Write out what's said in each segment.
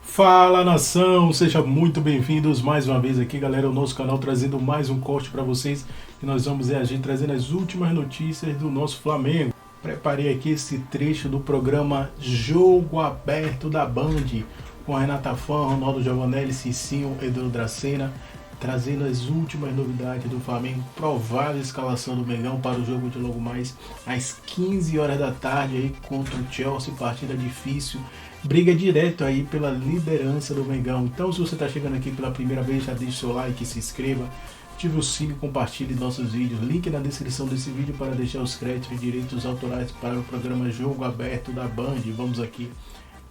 Fala nação, sejam muito bem-vindos mais uma vez aqui, galera, ao nosso canal, trazendo mais um corte para vocês que nós vamos reagir, trazendo as últimas notícias do nosso Flamengo. Preparei aqui esse trecho do programa Jogo Aberto da Band, com a Renata Fã, Ronaldo Giovanelli, Cicinho, Edu Dracena, trazendo as últimas novidades do Flamengo, provável escalação do Mengão para o jogo de logo mais às 15 horas da tarde aí contra o Chelsea, partida difícil, briga direto aí pela liderança do Mengão. Então, se você está chegando aqui pela primeira vez, já deixe seu like, se inscreva, ative o sininho, compartilhe nossos vídeos, link na descrição desse vídeo para deixar os créditos e direitos autorais para o programa Jogo Aberto da Band. Vamos aqui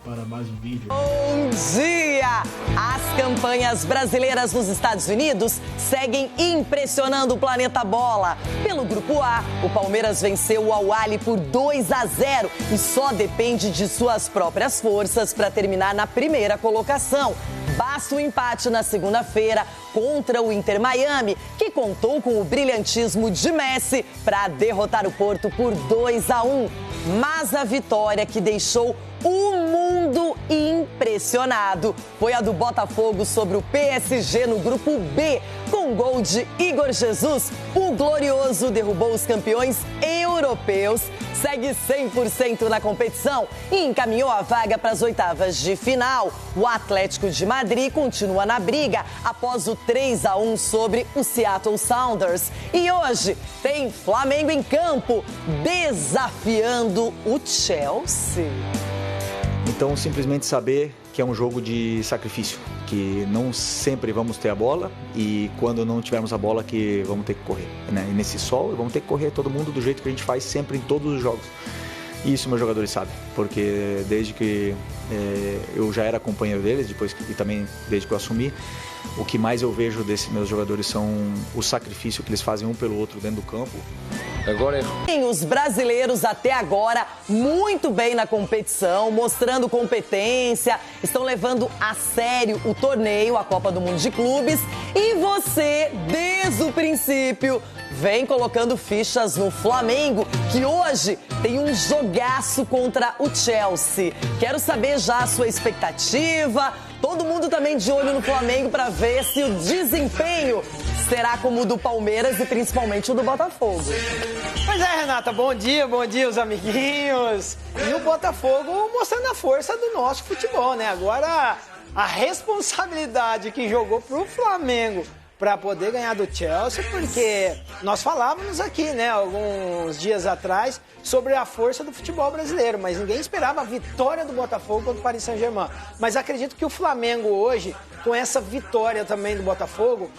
para mais um vídeo. Bom dia! As campanhas brasileiras nos Estados Unidos seguem impressionando o planeta bola. Pelo Grupo A, o Palmeiras venceu o Al-Ahly por 2-0 e só depende de suas próprias forças para terminar na primeira colocação. Basta um empate na segunda-feira contra o Inter Miami, que contou com o brilhantismo de Messi para derrotar o Porto por 2-1. Mas a vitória que deixou o mundo impressionado foi a do Botafogo sobre o PSG no Grupo B. Com gol de Igor Jesus, o Glorioso derrubou os campeões europeus, segue 100% na competição e encaminhou a vaga para as oitavas de final. O Atlético de Madrid continua na briga após o 3-1 sobre o Seattle Sounders. E hoje tem Flamengo em campo, desafiando o Chelsea. Então, simplesmente saber que é um jogo de sacrifício, que não sempre vamos ter a bola e quando não tivermos a bola que vamos ter que correr, né? E nesse sol vamos ter que correr todo mundo do jeito que a gente faz sempre em todos os jogos. E isso meus jogadores sabem, porque desde que eu já era companheiro deles, e também desde que eu assumi, o que mais eu vejo desses meus jogadores são o sacrifício que eles fazem um pelo outro dentro do campo. Agora os brasileiros até agora muito bem na competição, mostrando competência, estão levando a sério o torneio, a Copa do Mundo de Clubes, e você, desde o princípio, vem colocando fichas no Flamengo, que hoje tem um jogaço contra o Chelsea. Quero saber já a sua expectativa, todo mundo também de olho no Flamengo para ver se o desempenho será como o do Palmeiras e principalmente o do Botafogo. Pois é, Renata, bom dia os amiguinhos. E o Botafogo mostrando a força do nosso futebol, né? Agora, a responsabilidade que jogou pro Flamengo para poder ganhar do Chelsea, porque nós falávamos aqui, né, alguns dias atrás, sobre a força do futebol brasileiro, mas ninguém esperava a vitória do Botafogo contra o Paris Saint-Germain. Mas acredito que o Flamengo hoje, com essa vitória também do Botafogo,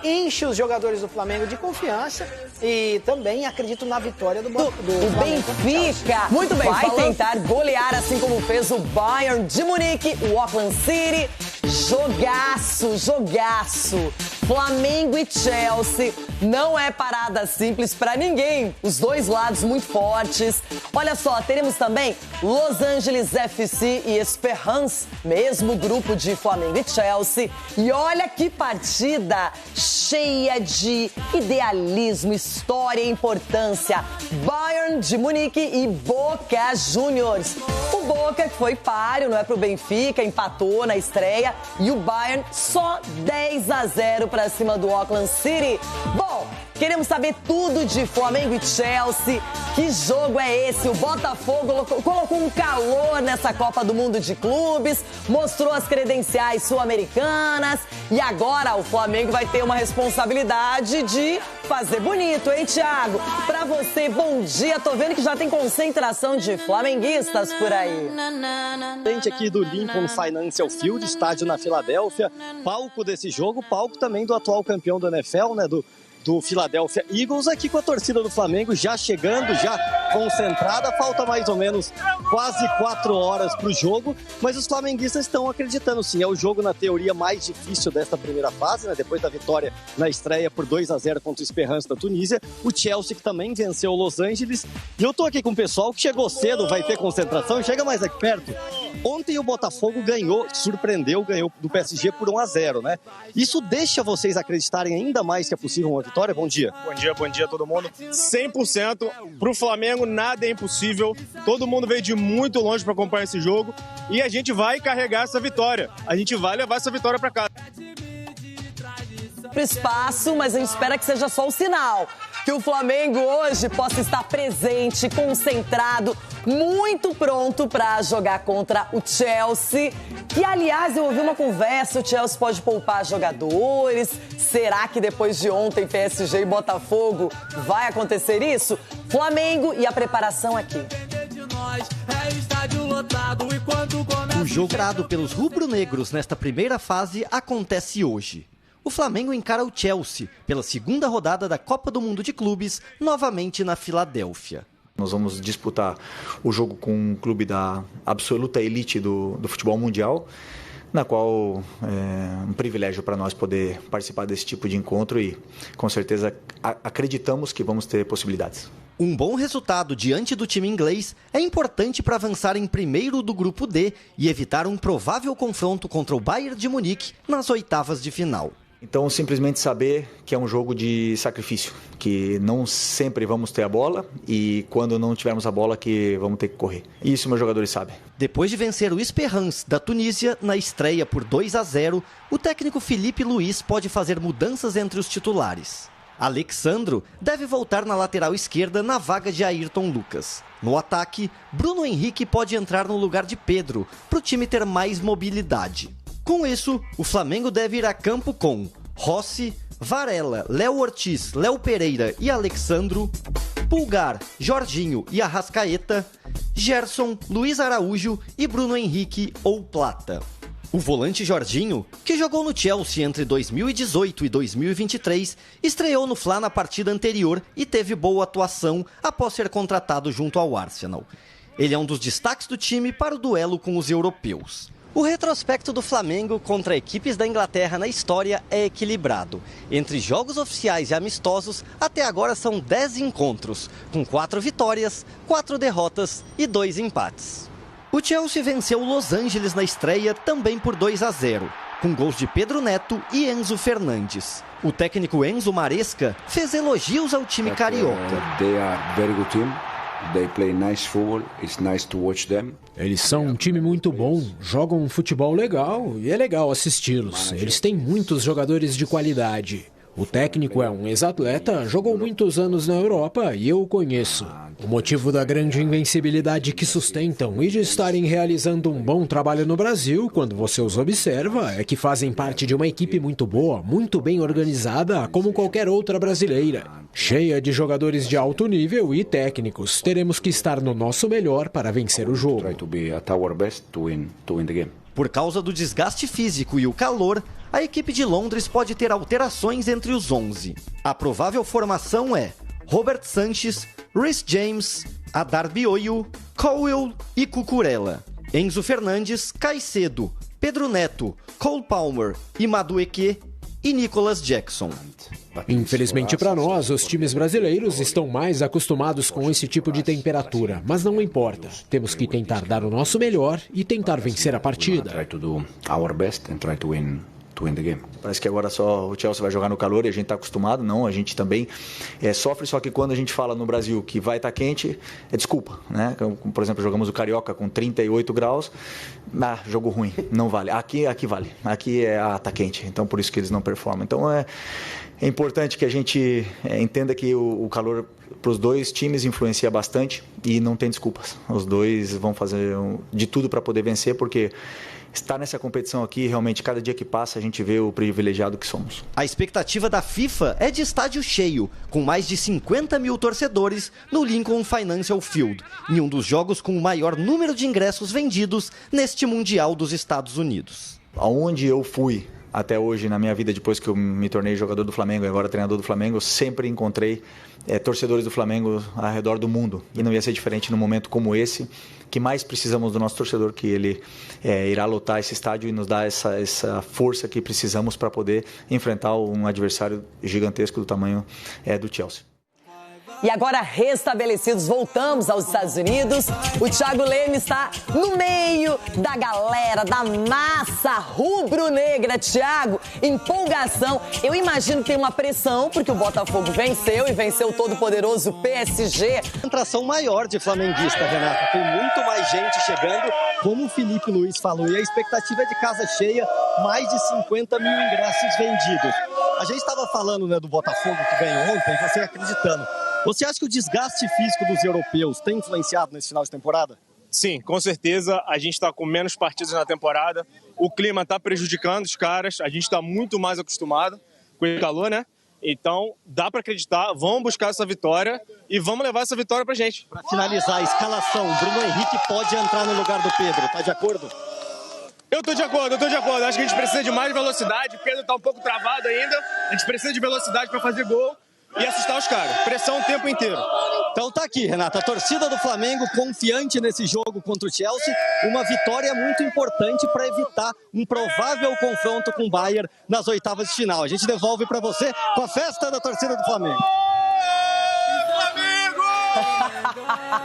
enche os jogadores do Flamengo de confiança e também acredito na vitória do Benfica. Muito bem, vai tentar golear assim como fez o Bayern de Munique, o Auckland City. Jogaço, jogaço. Flamengo e Chelsea não é parada simples para ninguém. Os dois lados muito fortes. Olha só, teremos também Los Angeles FC e Esperance, mesmo grupo de Flamengo e Chelsea. E olha que partida cheia de idealismo, história e importância. Bayern de Munique e Boca Juniors. O Boca, que foi páreo, não é pro Benfica, empatou na estreia. E o Bayern só 10-0 para cima do Auckland City. Bom, queremos saber tudo de Flamengo e Chelsea. Que jogo é esse? O Botafogo colocou um calor nessa Copa do Mundo de Clubes, mostrou as credenciais sul-americanas e agora o Flamengo vai ter uma responsabilidade de fazer bonito, hein, Thiago? Pra você, bom dia. Tô vendo que já tem concentração de flamenguistas por aí. Frente aqui do Lincoln Financial Field, estádio na Filadélfia, palco desse jogo, palco também do atual campeão do NFL, né, do Philadelphia Eagles, aqui com a torcida do Flamengo já chegando, já concentrada. Falta mais ou menos quase 4 horas para o jogo, mas os flamenguistas estão acreditando sim. É o jogo, na teoria, mais difícil desta primeira fase, né? Depois da vitória na estreia por 2-0 contra o Esperance da Tunísia. O Chelsea, que também venceu o Los Angeles. E eu tô aqui com o pessoal que chegou cedo, vai ter concentração. Chega mais aqui perto. Ontem o Botafogo ganhou do PSG por 1-0, né? Isso deixa vocês acreditarem ainda mais que é possível uma vitória? Bom dia. Bom dia a todo mundo. 100%. Pro Flamengo nada é impossível. Todo mundo veio de muito longe para acompanhar esse jogo e a gente vai carregar essa vitória. A gente vai levar essa vitória para casa. Espaço, mas a gente espera que seja só um sinal. Que o Flamengo hoje possa estar presente, concentrado, muito pronto para jogar contra o Chelsea. Que, aliás, eu ouvi uma conversa, o Chelsea pode poupar jogadores. Será que depois de ontem, PSG e Botafogo, vai acontecer isso? Flamengo e a preparação aqui. O jogo gerado pelos rubro-negros nesta primeira fase acontece hoje. O Flamengo encara o Chelsea pela segunda rodada da Copa do Mundo de Clubes, novamente na Filadélfia. Nós vamos disputar o jogo com um clube da absoluta elite do futebol mundial, na qual é um privilégio para nós poder participar desse tipo de encontro e, com certeza, acreditamos que vamos ter possibilidades. Um bom resultado diante do time inglês é importante para avançar em primeiro do grupo D e evitar um provável confronto contra o Bayern de Munique nas oitavas de final. Então, simplesmente saber que é um jogo de sacrifício, que não sempre vamos ter a bola e quando não tivermos a bola que vamos ter que correr. Isso meus jogadores sabem. Depois de vencer o Esperance da Tunísia na estreia por 2-0, o técnico Felipe Luiz pode fazer mudanças entre os titulares. Alexandro deve voltar na lateral esquerda na vaga de Ayrton Lucas. No ataque, Bruno Henrique pode entrar no lugar de Pedro, para o time ter mais mobilidade. Com isso, o Flamengo deve ir a campo com Rossi, Varela, Léo Ortiz, Léo Pereira e Alexandro, Pulgar, Jorginho e Arrascaeta, Gerson, Luiz Araújo e Bruno Henrique ou Plata. O volante Jorginho, que jogou no Chelsea entre 2018 e 2023, estreou no Fla na partida anterior e teve boa atuação após ser contratado junto ao Arsenal. Ele é um dos destaques do time para o duelo com os europeus. O retrospecto do Flamengo contra equipes da Inglaterra na história é equilibrado. Entre jogos oficiais e amistosos, até agora são 10 encontros, com 4 vitórias, 4 derrotas e 2 empates. O Chelsea venceu o Los Angeles na estreia também por 2-0, com gols de Pedro Neto e Enzo Fernandes. O técnico Enzo Maresca fez elogios ao time carioca. They are very good team. They play nice football. It's nice to watch them. Eles são um time muito bom, jogam um futebol legal e é legal assisti-los. Eles têm muitos jogadores de qualidade. O técnico é um ex-atleta, jogou muitos anos na Europa e eu o conheço. O motivo da grande invencibilidade que sustentam e de estarem realizando um bom trabalho no Brasil, quando você os observa, é que fazem parte de uma equipe muito boa, muito bem organizada, como qualquer outra brasileira. Cheia de jogadores de alto nível e técnicos. Teremos que estar no nosso melhor para vencer o jogo. Por causa do desgaste físico e o calor, a equipe de Londres pode ter alterações entre os 11. A provável formação é Robert Sanches, Reece James, Adar Bioio, Colwill e Cucurella. Enzo Fernandes, Caicedo, Pedro Neto, Cole Palmer e Madueke e Nicolas Jackson. Infelizmente para nós, os times brasileiros estão mais acostumados com esse tipo de temperatura, mas não importa. Temos que tentar dar o nosso melhor e tentar vencer a partida. Parece que agora só o Chelsea vai jogar no calor e a gente está acostumado. Não, a gente também sofre, só que quando a gente fala no Brasil que vai estar quente, é desculpa, né? Por exemplo, jogamos o Carioca com 38 graus, jogo ruim, não vale. Aqui vale, aqui tá quente, então por isso que eles não performam. Então é importante que a gente entenda que o calor para os dois times influencia bastante e não tem desculpas. Os dois vão fazer de tudo para poder vencer, porque estar nessa competição aqui, realmente, cada dia que passa, a gente vê o privilegiado que somos. A expectativa da FIFA é de estádio cheio, com mais de 50 mil torcedores no Lincoln Financial Field, em um dos jogos com o maior número de ingressos vendidos neste Mundial dos Estados Unidos. Aonde eu fui até hoje na minha vida, depois que eu me tornei jogador do Flamengo e agora treinador do Flamengo, eu sempre encontrei torcedores do Flamengo ao redor do mundo. E não ia ser diferente num momento como esse, que mais precisamos do nosso torcedor, que ele irá lotar esse estádio e nos dar essa força que precisamos para poder enfrentar um adversário gigantesco do tamanho do Chelsea. E agora, restabelecidos, voltamos aos Estados Unidos. O Thiago Leme está no meio da galera, da massa rubro-negra. Thiago, empolgação. Eu imagino que tem uma pressão, porque o Botafogo venceu e venceu o todo-poderoso PSG. Concentração maior de flamenguista, Renata. Tem muito mais gente chegando, como o Felipe Luiz falou. E a expectativa é de casa cheia, mais de 50 mil ingressos vendidos. A gente estava falando, né, do Botafogo que ganhou ontem, você acreditando. Você acha que o desgaste físico dos europeus tem influenciado nesse final de temporada? Sim, com certeza. A gente está com menos partidas na temporada. O clima está prejudicando os caras. A gente está muito mais acostumado com o calor, né? Então, dá para acreditar. Vamos buscar essa vitória e vamos levar essa vitória pra gente. Para finalizar a escalação, Bruno Henrique pode entrar no lugar do Pedro. Tá de acordo? Eu tô de acordo. Acho que a gente precisa de mais velocidade. O Pedro tá um pouco travado ainda. A gente precisa de velocidade para fazer gol e assustar os caras. Pressão o tempo inteiro. Então tá aqui, Renata, a torcida do Flamengo confiante nesse jogo contra o Chelsea, uma vitória muito importante para evitar um provável confronto com o Bayern nas oitavas de final. A gente devolve para você com a festa da torcida do Flamengo.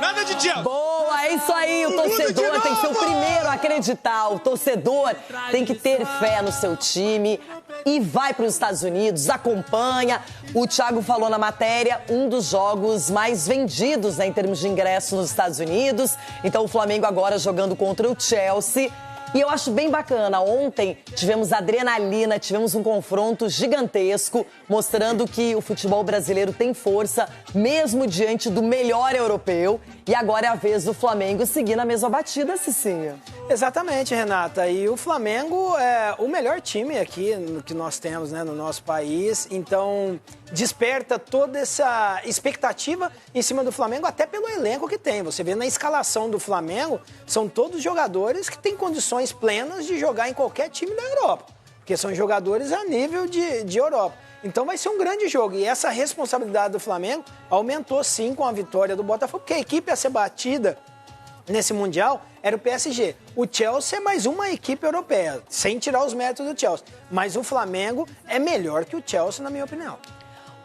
Nada de Chelsea. Boa, é isso aí. O torcedor tem que ser o primeiro a acreditar. O torcedor tem que ter fé no seu time e vai para os Estados Unidos, acompanha. O Thiago falou na matéria, um dos jogos mais vendidos, né, em termos de ingressos nos Estados Unidos. Então o Flamengo agora jogando contra o Chelsea. E eu acho bem bacana, ontem tivemos adrenalina, tivemos um confronto gigantesco, mostrando que o futebol brasileiro tem força, mesmo diante do melhor europeu. E agora é a vez do Flamengo seguir na mesma batida, Cicinha. Exatamente, Renata. E o Flamengo é o melhor time aqui que nós temos, né, no nosso país. Então, desperta toda essa expectativa em cima do Flamengo, até pelo elenco que tem. Você vê na escalação do Flamengo, são todos jogadores que têm condições plenas de jogar em qualquer time da Europa. Porque são jogadores a nível de Europa. Então vai ser um grande jogo. E essa responsabilidade do Flamengo aumentou sim com a vitória do Botafogo, porque a equipe a ser batida nesse Mundial era o PSG. O Chelsea é mais uma equipe europeia, sem tirar os méritos do Chelsea. Mas o Flamengo é melhor que o Chelsea, na minha opinião.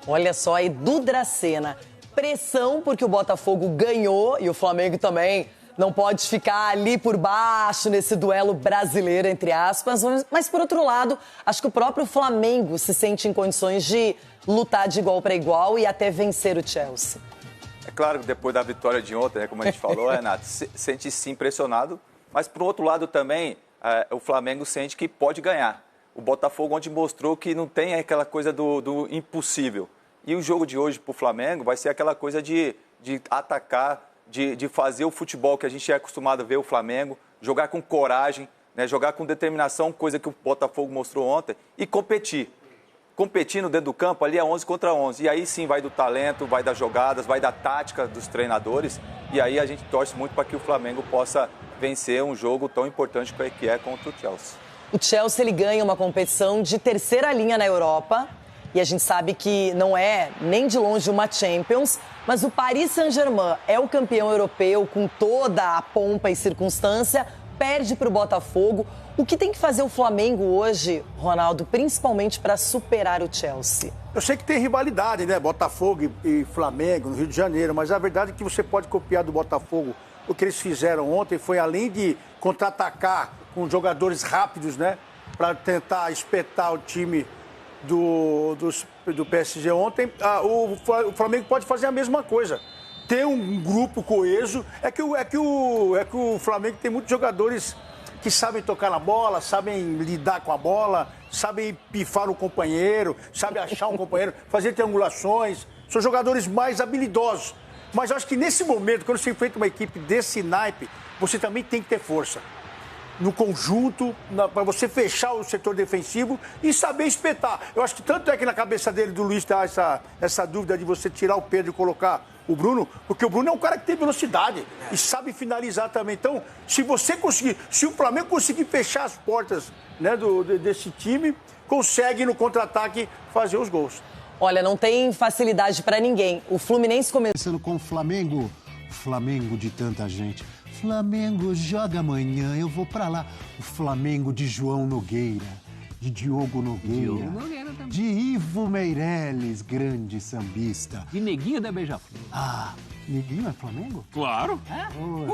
Olha só aí, do Dracena. Pressão porque o Botafogo ganhou e o Flamengo também não pode ficar ali por baixo nesse duelo brasileiro, entre aspas. Mas, por outro lado, acho que o próprio Flamengo se sente em condições de lutar de igual para igual e até vencer o Chelsea. É claro que depois da vitória de ontem, né, como a gente falou, Renato, sente se impressionado. Mas, por outro lado, também, o Flamengo sente que pode ganhar. O Botafogo onde mostrou que não tem aquela coisa do impossível. E o jogo de hoje para o Flamengo vai ser aquela coisa de atacar, de fazer o futebol que a gente é acostumado a ver o Flamengo, jogar com coragem, né, jogar com determinação, coisa que o Botafogo mostrou ontem, e competir. Competindo dentro do campo, ali é 11 contra 11. E aí sim vai do talento, vai das jogadas, vai da tática dos treinadores. E aí a gente torce muito para que o Flamengo possa vencer um jogo tão importante que é contra o Chelsea. O Chelsea ele ganha uma competição de terceira linha na Europa. E a gente sabe que não é nem de longe uma Champions, mas o Paris Saint-Germain é o campeão europeu com toda a pompa e circunstância, perde para o Botafogo. O que tem que fazer o Flamengo hoje, Ronaldo, principalmente para superar o Chelsea? Eu sei que tem rivalidade, né? Botafogo e Flamengo no Rio de Janeiro, mas a verdade é que você pode copiar do Botafogo o que eles fizeram ontem, foi além de contra-atacar com jogadores rápidos, né? Para tentar espetar o time do PSG ontem, o Flamengo pode fazer a mesma coisa. Ter um grupo coeso. É que o Flamengo tem muitos jogadores que sabem tocar na bola, sabem lidar com a bola, sabem pifar o companheiro, sabem achar um companheiro, fazer triangulações. São jogadores mais habilidosos. Mas eu acho que nesse momento, quando você enfrenta uma equipe desse naipe, você também tem que ter força no conjunto, para você fechar o setor defensivo e saber espetar. Eu acho que tanto é que na cabeça dele, do Luiz, tá essa dúvida de você tirar o Pedro e colocar o Bruno, porque o Bruno é um cara que tem velocidade e sabe finalizar também. Então, se o Flamengo conseguir fechar as portas, né, desse time, consegue no contra-ataque fazer os gols. Olha, não tem facilidade para ninguém. O Fluminense começando com o Flamengo de tanta gente. Flamengo joga amanhã, eu vou pra lá. O Flamengo de João Nogueira. de Diogo Nogueira, também. de Ivo Meirelles, grande sambista. De Neguinho da Beija-Flor. Neguinho é Flamengo? Claro.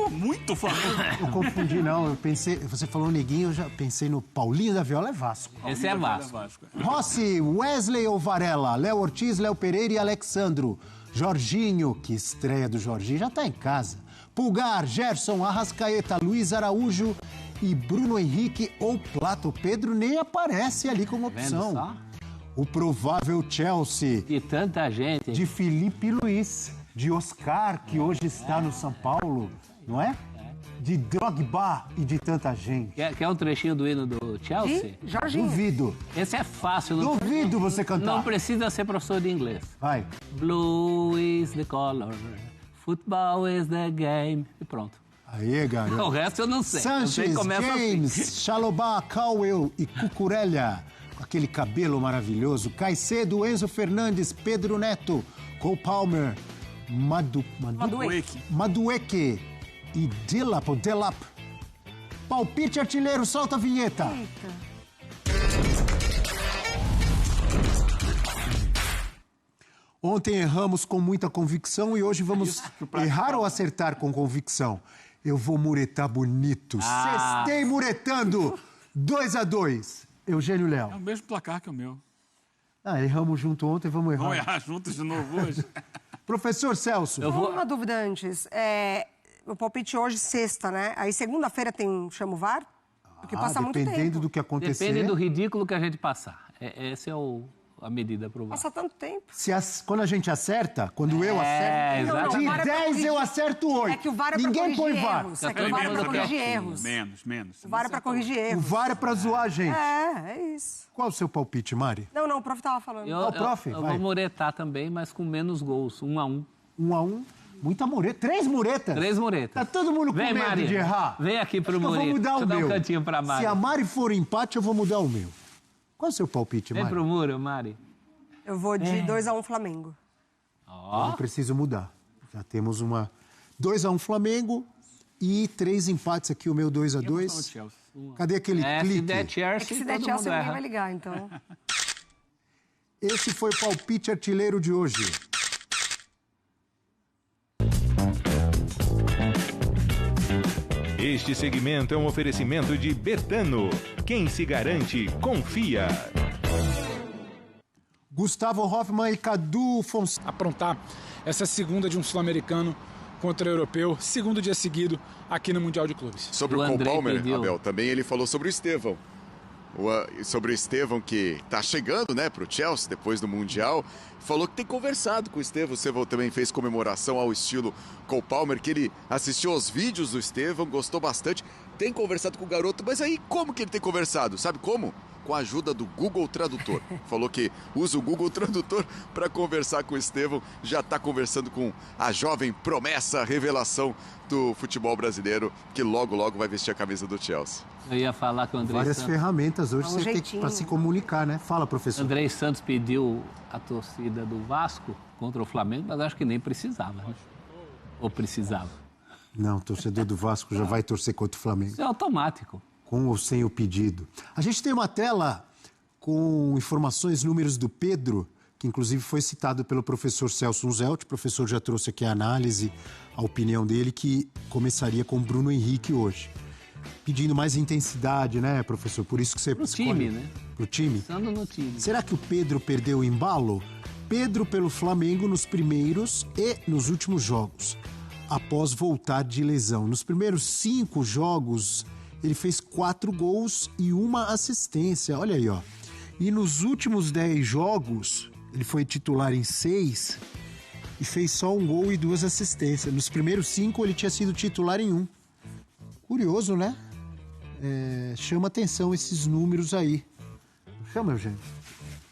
Muito Flamengo. Eu confundi, não. Eu pensei, você falou Neguinho, eu já pensei no Paulinho da Viola, é Vasco. Esse é Vasco. Rossi, Wesley ou Varela, Léo Ortiz, Léo Pereira e Alexandro. Jorginho, que estreia do Jorginho, já tá em casa. Pulgar, Gerson, Arrascaeta, Luiz Araújo e Bruno Henrique ou Plata. O Pedro nem aparece ali como opção. O provável Chelsea. De tanta gente. De Felipe Luiz, de Oscar, que hoje está no São Paulo, não é? De Drogba e de tanta gente. Quer um trechinho do hino do Chelsea? Jorginho. Duvido. Esse é fácil. Duvido você cantar. Não precisa ser professor de inglês. Vai. Blue is the color, football is the game. E pronto. Aí, garoto. O resto eu não sei. Sanches, James, assim. Chalobah, Cowell e Cucurella. Com aquele cabelo maravilhoso. Caicedo, Enzo Fernandes, Pedro Neto, Cole Palmer, Madueke e Delap. Palpite artilheiro, solta a vinheta. Ontem erramos com muita convicção e hoje vamos errar ou acertar com convicção. Eu vou muretar bonito. Sextei muretando. 2-2. Eugênio Léo. É o mesmo placar que o meu. Erramos junto ontem, vamos errar. Vamos errar juntos de novo hoje. Professor Celso. Uma dúvida antes. O palpite hoje, sexta, né? Aí segunda-feira chama o VAR? Porque passa muito tempo. Dependendo do que acontecer. Depende do ridículo que a gente passar. Essa é a medida provável. Passa tanto tempo. Quando a gente acerta, quando eu acerto, de 10 eu acerto 8. É que o VAR é pra Ninguém põe corrigir VAR. erros. É que o VAR é pra corrigir erros. Menos. O VAR é pra corrigir erros. O VAR é pra zoar a gente. É isso. Qual o seu palpite, Mari? Não, o prof tava falando. Eu vou muretar também, mas com menos gols. 1-1. 1-1. Muita mureta. 3 muretas? 3 muretas. Tá todo mundo com medo Mari, de errar. Vem aqui pro Mureta. Eu vou mudar o meu. Deixa eu dar um cantinho pra Mari. Se a Mari for empate, eu vou mudar o meu. Qual é o seu palpite, Mari? Vem pro muro, Mari. Eu vou de 2-1 Flamengo. Eu não preciso mudar. Já temos 2-1 Flamengo e 3 empates aqui, o meu 2-2. Cadê aquele clique? Se der Chelsea, ninguém vai ligar, então. Esse foi o palpite artilheiro de hoje. Este segmento é um oferecimento de Betano. Quem se garante, confia. Gustavo Hoffmann e Cadu Fonseca. Aprontar essa segunda de um sul-americano contra o europeu, segundo dia seguido aqui no Mundial de Clubes. Sobre o Cole Palmer, Abel, também ele falou sobre o Estevão. Sobre o Estevão que está chegando, né, para o Chelsea depois do Mundial. Falou que tem conversado com o Estevão. O Estevão também fez comemoração ao estilo Cole Palmer, que ele assistiu aos vídeos do Estevão, gostou bastante. Tem conversado com o garoto, mas aí como que ele tem conversado? Sabe como? Com a ajuda do Google Tradutor. Falou que usa o Google Tradutor para conversar com o Estevão. Já está conversando com a jovem promessa, revelação do futebol brasileiro, que logo, logo vai vestir a camisa do Chelsea. Eu ia falar que o André Várias Santos... ferramentas hoje você tem para se comunicar, né? Fala, professor. O André Santos pediu a torcida do Vasco contra o Flamengo, mas acho que nem precisava, né? Ou precisava? Não, o torcedor do Vasco já vai torcer contra o Flamengo. Isso é automático. Com ou sem o pedido. A gente tem uma tela com informações, números do Pedro, que inclusive foi citado pelo professor Celso Unzelt. O professor já trouxe aqui a análise, a opinião dele, que começaria com o Bruno Henrique hoje. Pedindo mais intensidade, né, professor? Por isso que você escolhe. Pro time, né? Pro time? Pensando no time. Será que o Pedro perdeu o embalo? Pedro pelo Flamengo nos primeiros e nos últimos jogos, após voltar de lesão. Nos primeiros 5 jogos, ele fez 4 gols e 1 assistência. Olha aí, ó. E nos últimos 10 jogos, ele foi titular em 6 e fez só 1 gol e 2 assistências. Nos primeiros 5, ele tinha sido titular em 1. Curioso, né? Chama atenção esses números aí. Chama, Eugênio?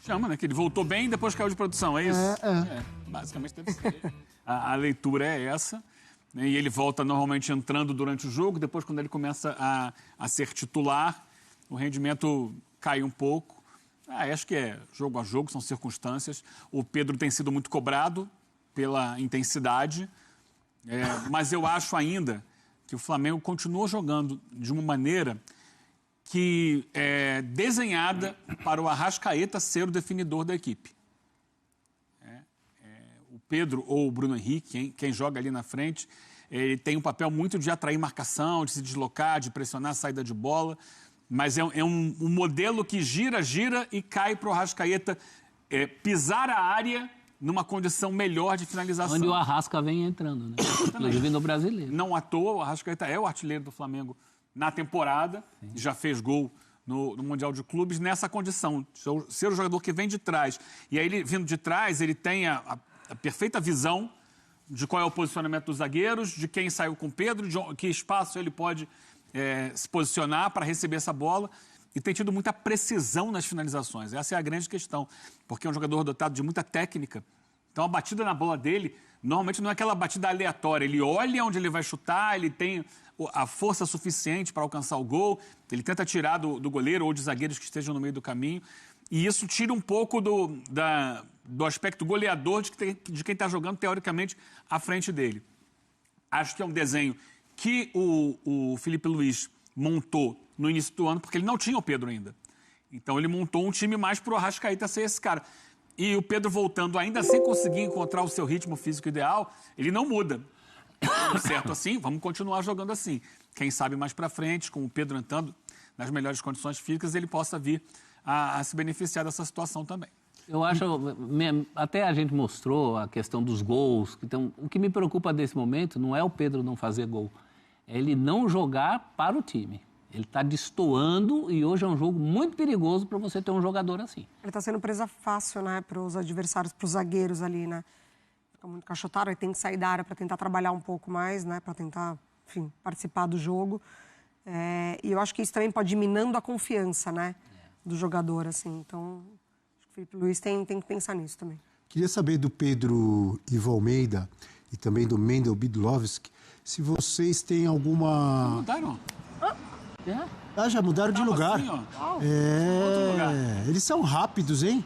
Chama, né? Que ele voltou bem e depois caiu de produção, é isso? Basicamente deve ser. A leitura é essa. E ele volta normalmente entrando durante o jogo, depois quando ele começa a ser titular, o rendimento cai um pouco. Acho que é jogo a jogo, são circunstâncias. O Pedro tem sido muito cobrado pela intensidade, mas eu acho ainda que o Flamengo continua jogando de uma maneira que é desenhada para o Arrascaeta ser o definidor da equipe. O Pedro ou o Bruno Henrique, quem joga ali na frente, ele tem um papel muito de atrair marcação, de se deslocar, de pressionar a saída de bola, mas é um modelo que gira e cai para o Arrascaeta pisar a área numa condição melhor de finalização. Onde o Arrasca vem entrando, né? Inclusive no brasileiro. Não à toa, o Arrascaeta é o artilheiro do Flamengo na temporada, já fez gol no Mundial de Clubes, nessa condição, ser o jogador que vem de trás. E aí, ele vindo de trás, ele tem a perfeita visão de qual é o posicionamento dos zagueiros, de quem saiu com o Pedro, de que espaço ele pode se posicionar para receber essa bola. E tem tido muita precisão nas finalizações. Essa é a grande questão, porque é um jogador dotado de muita técnica. Então, a batida na bola dele, normalmente não é aquela batida aleatória. Ele olha onde ele vai chutar, ele tem a força suficiente para alcançar o gol, ele tenta tirar do goleiro ou de zagueiros que estejam no meio do caminho. E isso tira um pouco do aspecto goleador de quem está jogando, teoricamente, à frente dele. Acho que é um desenho que o Filipe Luís montou no início do ano, porque ele não tinha o Pedro ainda. Então, ele montou um time mais para o Arrascaeta ser esse cara. E o Pedro voltando ainda sem conseguir encontrar o seu ritmo físico ideal, ele não muda. Certo assim, vamos continuar jogando assim. Quem sabe mais para frente, com o Pedro entrando nas melhores condições físicas, ele possa vir a se beneficiar dessa situação também. Eu acho, até a gente mostrou a questão dos gols. Então, o que me preocupa desse momento não é o Pedro não fazer gol, é ele não jogar para o time. Ele está destoando e hoje é um jogo muito perigoso para você ter um jogador assim. Ele está sendo presa fácil, né, para os adversários, para os zagueiros ali, né? Fica muito cachotado, aí tem que sair da área para tentar trabalhar um pouco mais, né, para tentar, enfim, participar do jogo. E eu acho que isso também pode ir minando a confiança, né, do jogador, assim. Então, acho que o Filipe Luís tem que pensar nisso também. Queria saber do Pedro Ivo Almeida e também do Mendel Bidlovski, se vocês têm alguma... Não mudaram? Já mudaram de lugar. Assim, outro lugar. Eles são rápidos, hein?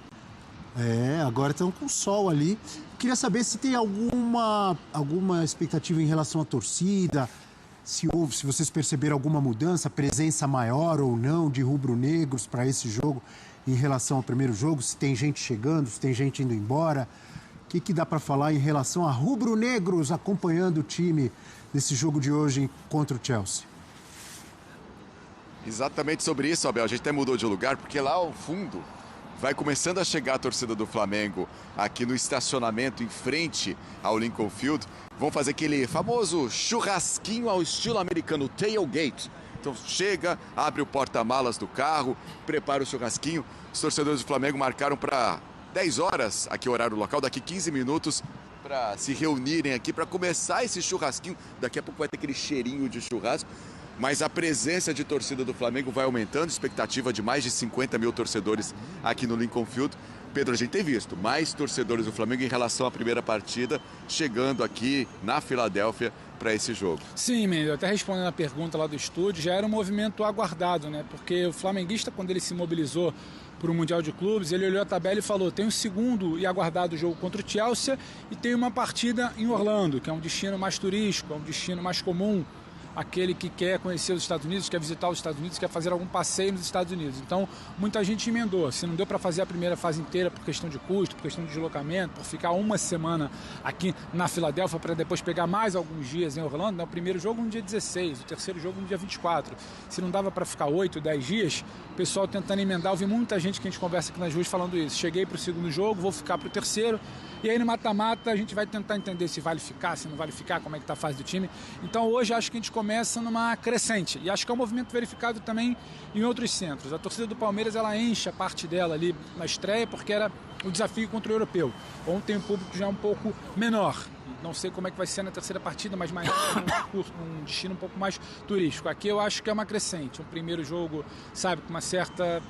Agora estão com sol ali. Queria saber se tem alguma expectativa em relação à torcida, se vocês perceberam alguma mudança, presença maior ou não de rubro-negros para esse jogo em relação ao primeiro jogo, se tem gente chegando, se tem gente indo embora. O que dá para falar em relação a rubro-negros acompanhando o time nesse jogo de hoje contra o Chelsea? Exatamente sobre isso, Abel. A gente até mudou de lugar, porque lá ao fundo vai começando a chegar a torcida do Flamengo aqui no estacionamento em frente ao Lincoln Field. Vão fazer aquele famoso churrasquinho ao estilo americano, tailgate. Então chega, abre o porta-malas do carro, prepara o churrasquinho. Os torcedores do Flamengo marcaram para 10 horas, aqui o horário local, daqui 15 minutos, para se reunirem aqui, para começar esse churrasquinho. Daqui a pouco vai ter aquele cheirinho de churrasco. Mas a presença de torcida do Flamengo vai aumentando, expectativa de mais de 50 mil torcedores aqui no Lincoln Field. Pedro, a gente tem visto mais torcedores do Flamengo em relação à primeira partida, chegando aqui na Filadélfia para esse jogo. Sim, Mendel, até respondendo a pergunta lá do estúdio, já era um movimento aguardado, né? Porque o flamenguista, quando ele se mobilizou para o Mundial de Clubes, ele olhou a tabela e falou, tem um segundo e aguardado jogo contra o Chelsea e tem uma partida em Orlando, que é um destino mais turístico, é um destino mais comum. Aquele que quer conhecer os Estados Unidos, quer visitar os Estados Unidos, quer fazer algum passeio nos Estados Unidos. Então, muita gente emendou. Se não deu para fazer a primeira fase inteira por questão de custo, por questão de deslocamento, por ficar uma semana aqui na Filadélfia para depois pegar mais alguns dias em Orlando, né? O primeiro jogo no dia 16, o terceiro jogo no dia 24. Se não dava para ficar 8, 10 dias, o pessoal tentando emendar. Eu vi muita gente que a gente conversa aqui nas ruas falando isso. Cheguei para o segundo jogo, vou ficar para o terceiro. E aí no mata-mata a gente vai tentar entender se vale ficar, se não vale ficar, como é que está a fase do time. Então hoje acho que a gente começa numa crescente. E acho que é um movimento verificado também em outros centros. A torcida do Palmeiras, ela enche a parte dela ali na estreia, porque era o desafio contra o europeu. Ontem o público já é um pouco menor. Não sei como é que vai ser na terceira partida, mas mais um destino um pouco mais turístico. Aqui eu acho que é uma crescente. Um primeiro jogo, sabe, com uma certa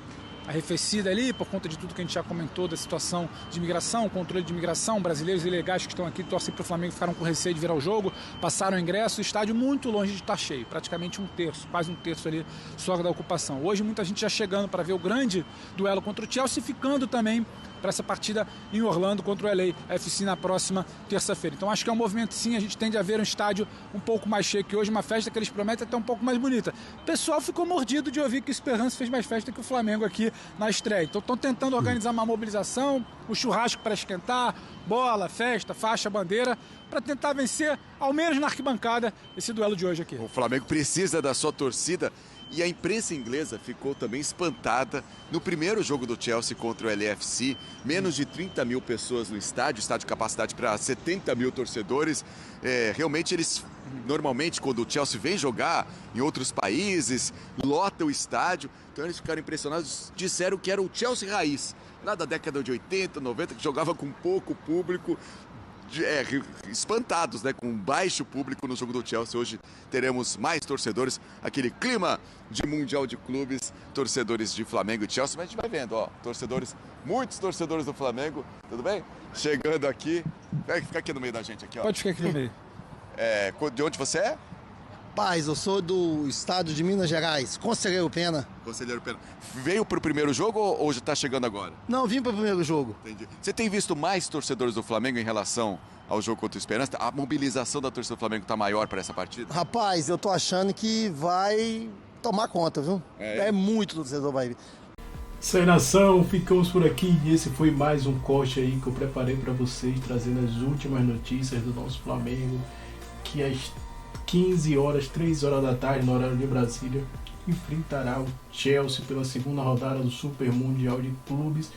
arrefecida ali, por conta de tudo que a gente já comentou, da situação de imigração, controle de imigração, brasileiros ilegais que estão aqui, torcem para o Flamengo, ficaram com receio de virar o jogo, passaram o ingresso, o estádio muito longe de estar cheio, praticamente um terço, quase um terço ali só da ocupação. Hoje muita gente já chegando para ver o grande duelo contra o Chelsea, ficando também para essa partida em Orlando contra o LAFC na próxima terça-feira. Então acho que é um movimento sim, a gente tende a ver um estádio um pouco mais cheio que hoje, uma festa que eles prometem até um pouco mais bonita. O pessoal ficou mordido de ouvir que o Esperance fez mais festa que o Flamengo aqui na estreia. Então estão tentando organizar uma mobilização, o churrasco para esquentar, bola, festa, faixa, bandeira, para tentar vencer, ao menos na arquibancada, esse duelo de hoje aqui. O Flamengo precisa da sua torcida. E a imprensa inglesa ficou também espantada no primeiro jogo do Chelsea contra o LAFC. Menos de 30 mil pessoas no estádio capacidade para 70 mil torcedores. Realmente eles, normalmente, quando o Chelsea vem jogar em outros países, lota o estádio. Então eles ficaram impressionados, disseram que era o Chelsea raiz. Lá da década de 80, 90, que jogava com pouco público. Espantados, né, com baixo público no jogo do Chelsea. Hoje teremos mais torcedores, aquele clima de Mundial de Clubes, torcedores de Flamengo e Chelsea, mas a gente vai vendo, ó, muitos torcedores do Flamengo, tudo bem? Chegando aqui, vai ficar aqui no meio da gente aqui, ó. Pode ficar aqui no meio. De onde você é? Paz, eu sou do estado de Minas Gerais, Conselheiro Pena. Conselheiro Pena. Veio pro primeiro jogo ou já tá chegando agora? Não, vim pro primeiro jogo. Entendi. Você tem visto mais torcedores do Flamengo em relação ao jogo contra o Esperance? A mobilização da torcida do Flamengo tá maior para essa partida? Rapaz, eu tô achando que vai tomar conta, viu? É muito torcedor vai vir. Isso aí, nação, ficamos por aqui e esse foi mais um corte aí que eu preparei para vocês, trazendo as últimas notícias do nosso Flamengo, que às 15 horas, 3 horas da tarde, no horário de Brasília, enfrentará o Chelsea pela segunda rodada do Super Mundial de Clubes.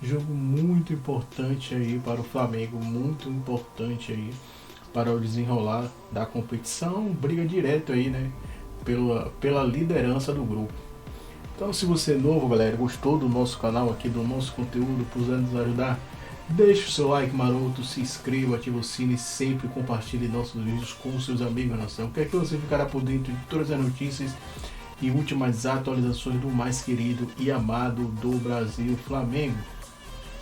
Jogo muito importante aí para o Flamengo, muito importante aí para o desenrolar da competição, briga direto aí, né, pela liderança do grupo. Então, se você é novo, galera, gostou do nosso canal aqui, do nosso conteúdo, puder nos ajudar, deixe o seu like maroto, se inscreva, ative o sino e sempre compartilhe nossos vídeos com seus amigos, nação. Quer que você ficará por dentro de todas as notícias e últimas atualizações do mais querido e amado do Brasil, Flamengo.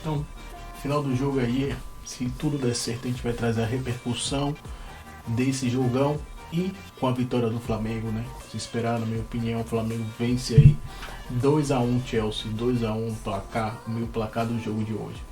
Então, final do jogo aí, se tudo der certo, a gente vai trazer a repercussão desse jogão e com a vitória do Flamengo, né? Se esperar, na minha opinião, o Flamengo vence aí 2-1 Chelsea, 2-1 placar, o meu placar do jogo de hoje.